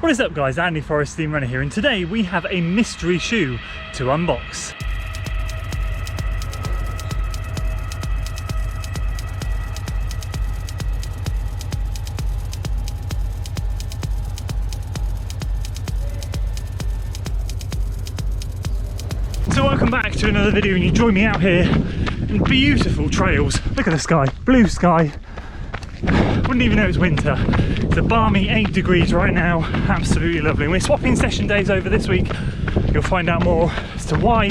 What is up guys, Andy Forrest Steam Runner here, and today we have a mystery shoe to unbox. So welcome back to another video, and you join me out here in beautiful trails. Look at the sky, blue sky. Wouldn't even know it's winter. It's a balmy 8 degrees right now, absolutely lovely. And we're swapping session days over this week. You'll find out more as to why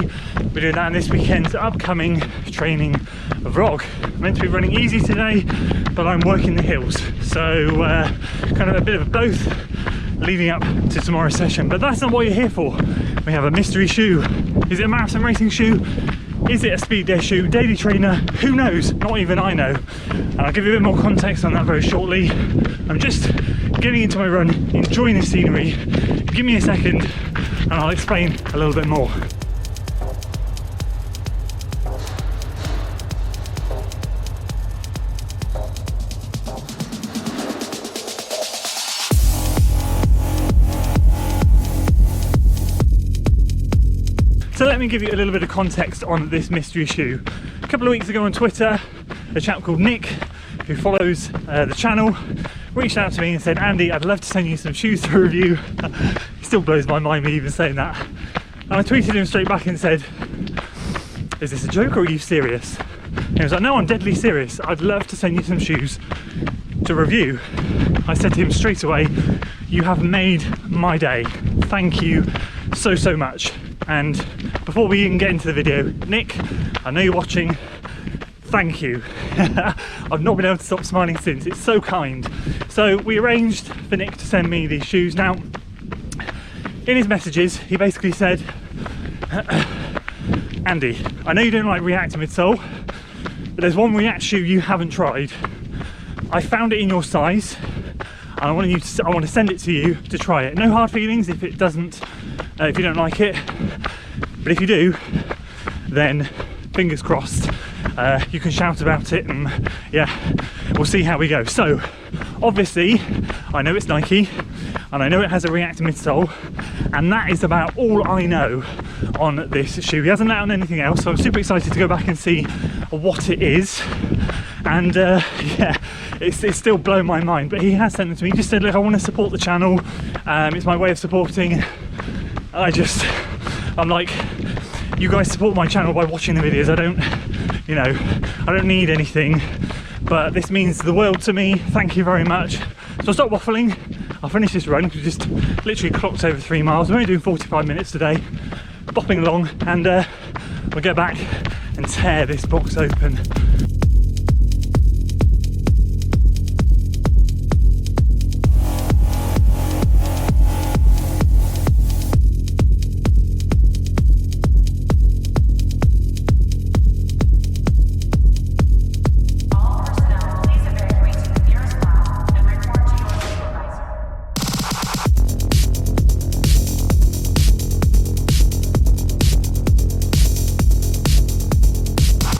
we're doing that in this weekend's upcoming training vlog. I'm meant to be running easy today, but I'm working the hills. So kind of a bit of both leading up to tomorrow's session. But that's not what you're here for. We have a mystery shoe. Is it a marathon racing shoe? Is it a speed day shoe? Daily trainer? Who knows? Not even I know. And I'll give you a bit more context on that very shortly. I'm just getting into my run, enjoying the scenery. Give me a second and I'll explain a little bit more. So let me give you a little bit of context on this mystery shoe. A couple of weeks ago on Twitter, a chap called Nick, who follows the channel, reached out to me and said, Andy, I'd love to send you some shoes to review. It still blows my mind me even saying that. And I tweeted him straight back and said, is this a joke or are you serious? And he was like, no, I'm deadly serious. I'd love to send you some shoes to review. I said to him straight away, you have made my day. Thank you so much. And before we even get into the video, Nick, I know you're watching, thank you. I've not been able to stop smiling since, it's so kind. So we arranged for Nick to send me these shoes. Now, in his messages, he basically said, Andy, I know you don't like React midsole, but there's one React shoe you haven't tried. I found it in your size, and I want to send it to you to try it. No hard feelings if it doesn't, if you don't like it, but if you do, then fingers crossed, you can shout about it, and yeah, we'll see how we go. So obviously I know it's Nike and I know it has a React midsole, and that is about all I know on this shoe. He hasn't let on anything else, so I'm super excited to go back and see what it is. And yeah, it's still blown my mind, but he has sent it to me. He just said, look, I want to support the channel, it's my way of supporting. I'm like, you guys support my channel by watching the videos. I don't need anything, but this means the world to me. Thank you very much. So I'll stop waffling. I'll finish this run, because we just literally clocked over 3 miles. We're only doing 45 minutes today, bopping along, and we'll get back and tear this box open.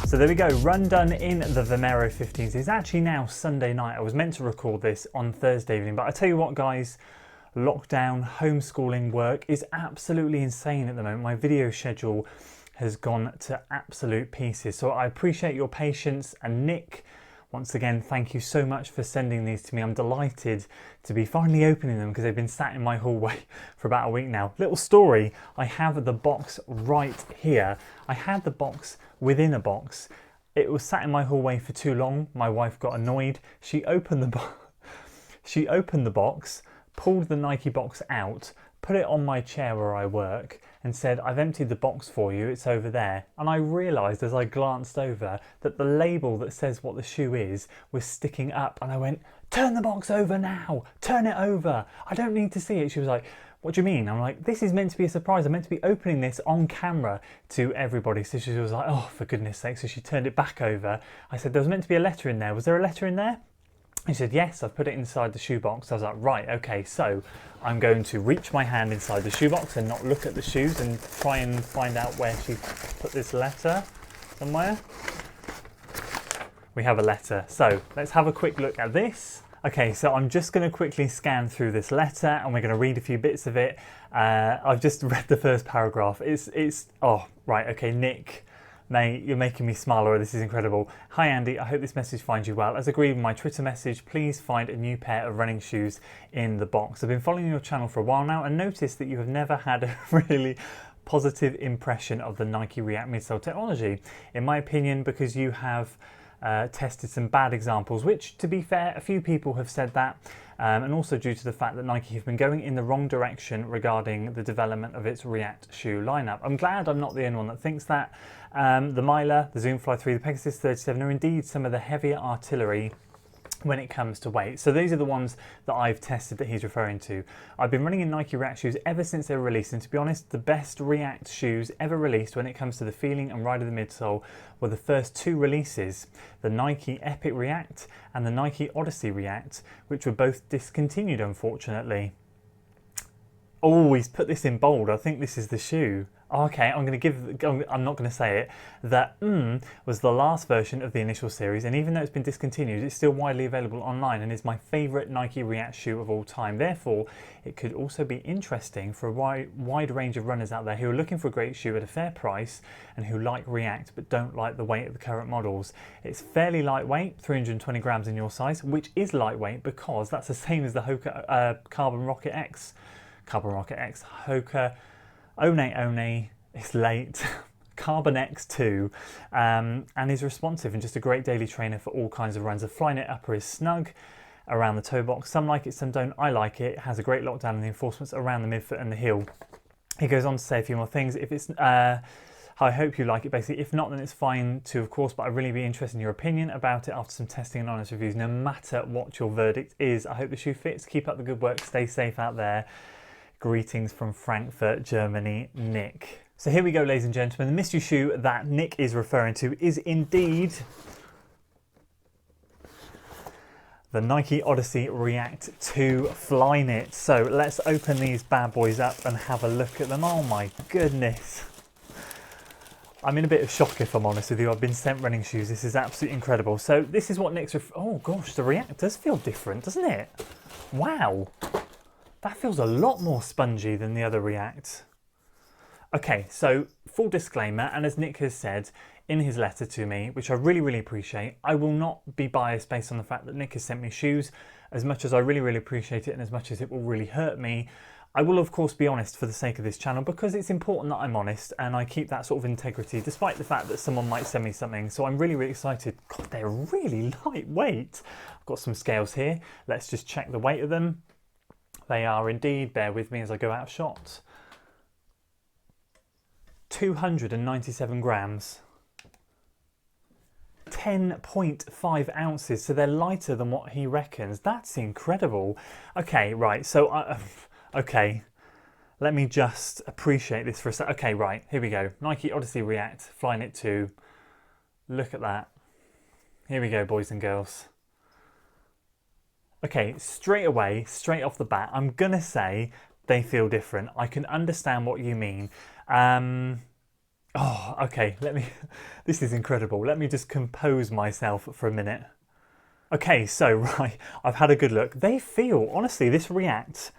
So there we go, run done in the Vomero 15s. It's actually now Sunday night. I was meant to record this on Thursday evening, but I tell you what guys, lockdown, homeschooling work is absolutely insane at the moment. My video schedule has gone to absolute pieces. So I appreciate your patience, and Nick, once again, thank you so much for sending these to me. I'm delighted to be finally opening them, because they've been sat in my hallway for about a week now. Little story, I have the box right here. I had the box within a box. It was sat in my hallway for too long. My wife got annoyed. She opened the box, pulled the Nike box out, put it on my chair where I work, and said, I've emptied the box for you, it's over there. And I realised as I glanced over that the label that says what the shoe is was sticking up, and I went, turn the box over now, turn it over. I don't need to see it. She was like, what do you mean? I'm like, this is meant to be a surprise. I'm meant to be opening this on camera to everybody. So she was like, oh, for goodness sake. So she turned it back over. I said, there was meant to be a letter in there. Was there a letter in there? He said, yes, I've put it inside the shoebox. I was like, right, okay, so I'm going to reach my hand inside the shoebox and not look at the shoes and try and find out where she put this letter somewhere. We have a letter. So let's have a quick look at this. Okay, so I'm just going to quickly scan through this letter and we're going to read a few bits of it. I've just read the first paragraph. Oh, right, okay, Nick, mate, you're making me smile already. This is incredible. Hi, Andy. I hope this message finds you well. As agreed with my Twitter message, please find a new pair of running shoes in the box. I've been following your channel for a while now and noticed that you have never had a really positive impression of the Nike React midsole technology. In my opinion, because you have tested some bad examples, which, to be fair, a few people have said that, and also due to the fact that Nike have been going in the wrong direction regarding the development of its React shoe lineup. I'm glad I'm not the only one that thinks that. The Miler, the Zoomfly 3, the Pegasus 37 are indeed some of the heavier artillery when it comes to weight. So these are the ones that I've tested that he's referring to. I've been running in Nike React shoes ever since they were released, and to be honest, the best React shoes ever released when it comes to the feeling and ride of the midsole were the first two releases, the Nike Epic React and the Nike Odyssey React, which were both discontinued, unfortunately. Oh, he's put this in bold. I think this is the shoe. Okay, I'm not going to say it. That was the last version of the initial series, and even though it's been discontinued, it's still widely available online and is my favourite Nike React shoe of all time. Therefore, it could also be interesting for a wide range of runners out there who are looking for a great shoe at a fair price and who like React but don't like the weight of the current models. It's fairly lightweight, 320 grams in your size, which is lightweight because that's the same as the Hoka Carbon Rocket X. Hoka One, it's late, Carbon X2, and is responsive and just a great daily trainer for all kinds of runs. The Flyknit upper is snug around the toe box. Some like it, some don't. I like it. It has a great lockdown and the enforcements around the midfoot and the heel. He goes on to say a few more things. If it's, I hope you like it, basically. If not, then it's fine too, of course, but I'd really be interested in your opinion about it after some testing and honest reviews. No matter what your verdict is, I hope the shoe fits. Keep up the good work. Stay safe out there. Greetings from Frankfurt, Germany, Nick. So here we go, ladies and gentlemen. The mystery shoe that Nick is referring to is indeed the Nike Odyssey React 2 Flyknit. So let's open these bad boys up and have a look at them. Oh my goodness. I'm in a bit of shock, if I'm honest with you. I've been sent running shoes. This is absolutely incredible. So this is what Nick's oh gosh, the React does feel different, doesn't it? Wow. That feels a lot more spongy than the other React. Okay, so full disclaimer, and as Nick has said in his letter to me, which I really, really appreciate, I will not be biased based on the fact that Nick has sent me shoes. As much as I really, really appreciate it and as much as it will really hurt me, I will of course be honest for the sake of this channel because it's important that I'm honest and I keep that sort of integrity despite the fact that someone might send me something. So I'm really, really excited. God, they're really lightweight. I've got some scales here. Let's just check the weight of them. They are indeed, bear with me as I go out of shot, 297 grams, 10.5 ounces, so they're lighter than what he reckons. That's incredible. Okay, right, so, okay, let me just appreciate this for a sec. Okay, right, here we go. Nike Odyssey React, Flyknit 2. Look at that. Here we go, boys and girls. Okay, straight away, straight off the bat, I'm gonna say they feel different. I can understand what you mean. Oh, okay, this is incredible. Let me just compose myself for a minute. Okay, so, right, I've had a good look. They feel, honestly, this React,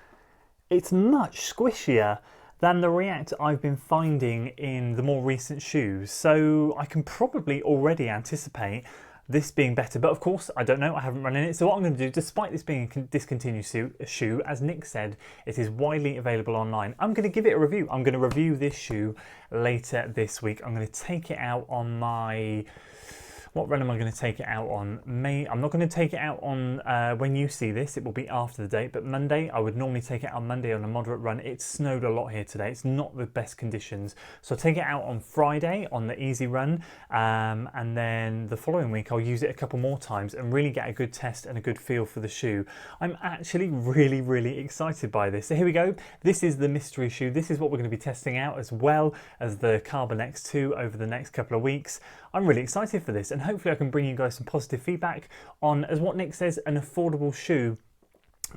it's much squishier than the React I've been finding in the more recent shoes. So I can probably already anticipate this being better, but of course I don't know, I haven't run in it. So what I'm going to do, despite this being a discontinued shoe, as Nick said, it is widely available online. I'm going to give it a review. I'm going to review this shoe later this week. I'm going to take it out on my What run am I going to take it out on? I'm not going to take it out on when you see this, it will be after the date, but Monday, I would normally take it out on Monday on a moderate run. It snowed a lot here today. It's not the best conditions. So I'll take it out on Friday on the easy run, and then the following week, I'll use it a couple more times and really get a good test and a good feel for the shoe. I'm actually really, really excited by this. So here we go. This is the mystery shoe. This is what we're going to be testing out as well as the Carbon X2 over the next couple of weeks. I'm really excited for this, and hopefully I can bring you guys some positive feedback on, as what Nick says, an affordable shoe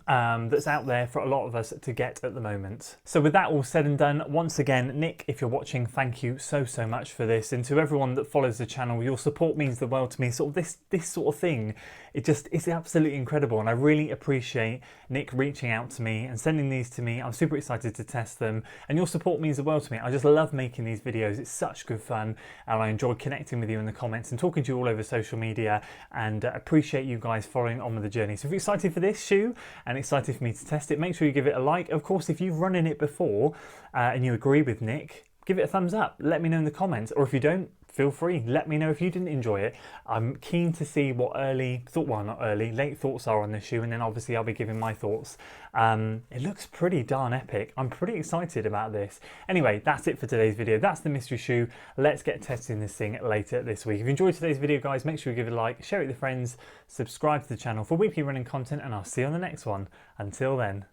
that's out there for a lot of us to get at the moment. So with that all said and done, once again, Nick, if you're watching, thank you so much for this, and to everyone that follows the channel, your support means the world to me. Sort of this sort of thing it's absolutely incredible, and I really appreciate Nick reaching out to me and sending these to me. I'm super excited to test them, and your support means the world to me. I just love making these videos. It's such good fun, and I enjoy connecting with you in the comments and talking to you all over social media, and appreciate you guys following on with the journey. So if you're excited for this shoe and excited for me to test it, make sure you give it a like. Of course, if you've run in it before and you agree with Nick, give it a thumbs up. Let me know in the comments, or if you don't, feel free. Let me know if you didn't enjoy it. I'm keen to see what late thoughts are on this shoe, and then obviously I'll be giving my thoughts. It looks pretty darn epic. I'm pretty excited about this. Anyway, that's it for today's video. That's the mystery shoe. Let's get testing this thing later this week. If you enjoyed today's video, guys, make sure you give it a like, share it with your friends, subscribe to the channel for weekly running content, and I'll see you on the next one. Until then.